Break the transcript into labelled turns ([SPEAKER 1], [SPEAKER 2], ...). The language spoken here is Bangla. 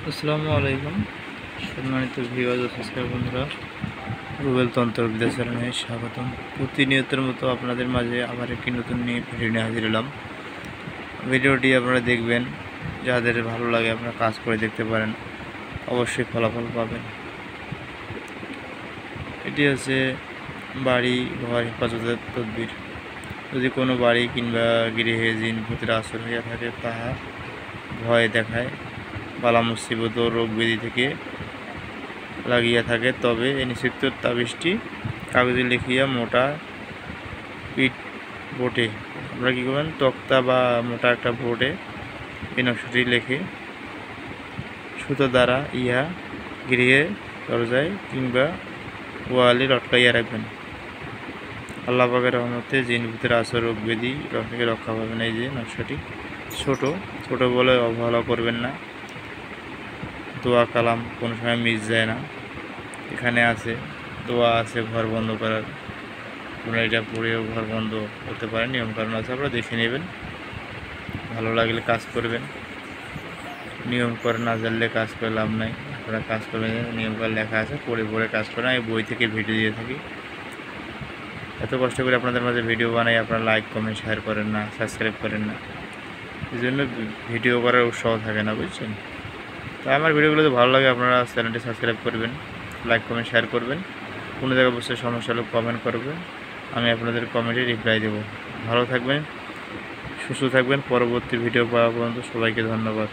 [SPEAKER 1] আসসালামু আলাইকুম সম্মানিত ভিউয়ার্স ও সাবস্ক্রাইবার বন্ধুরা, রুবেল তন্ত্রবিদ্যা চ্যানেলে স্বাগতম। প্রতিনিয়তের মতো আপনাদের মাঝে আবার একটি নতুন ভিডিও নিয়ে হাজির হলাম। ভিডিওটি আপনারা দেখবেন, যাদের ভালো লাগে আপনারা কাজ করে দেখতে পারেন, অবশ্যই ফলাফল পাবেন। এটি হচ্ছে বাড়ি ঘর হেফাজতের তদবির। যদি কোনো বাড়ি কিংবা গৃহে জিন ভূতের আসর হইয়া থাকে, তাহা ভয় দেখায়, বালা মুসিবত ও রোগ ব্যাধি থেকে লাগিয়া থাকে, তবে এই নিষিদ্ধ তাবিজটি কাগজে লিখিয়া মোটা পিঠ বোর্ডে আপনারা কী করবেন, তক্তা বা মোটা একটা বোর্ডে এই নকশাটি লিখে সুতো দ্বারা ইহা গৃহে দরজায় কিংবা ওয়ালে লটকাইয়া রাখবেন। আল্লাহ পাকের রহমতে জিন ভূতের আসর রোগ ব্যাধি থেকে রক্ষা পাবেন। এই যে নকশাটি ছোট বলে অবহেলা করবেন না। দোয়া কালাম কোনো সময় মিস যায় না। এখানে আছে দোয়া আছে ঘর বন্ধ করার, আপনারা এটা পড়েও ঘর বন্ধ করতে পারেন। নিয়মকানুন আছে, আপনারা দেখে নেবেন, ভালো লাগলে কাজ করবেন। নিয়ম করে না জানলে কাজ করে লাভ নাই। আপনারা কাজ করবেন, নিয়ম করে লেখা আছে, পড়ে কাজ করেন। আমি বই থেকে ভিডিও দিয়ে থাকি। এত কষ্ট করে আপনাদের মাঝে ভিডিও বানাই, আপনারা লাইক কমেন্ট শেয়ার করেন না, সাবস্ক্রাইব করেন না, এই জন্য ভিডিও করার উৎসাহ থাকে না, বুঝছেন? তো আমার ভিডিওগুলো যদি ভালো লাগে আপনারা চ্যানেলটি সাবস্ক্রাইব করবেন, লাইক কমেন্ট শেয়ার করবেন। কোনো জায়গায় বসে সমস্যা হলে কমেন্ট করবেন, আমি আপনাদের কমেন্টে রিপ্লাই দেবো। ভালো থাকবেন, সুস্থ থাকবেন। পরবর্তী ভিডিও পাওয়া পর্যন্ত সবাইকে ধন্যবাদ।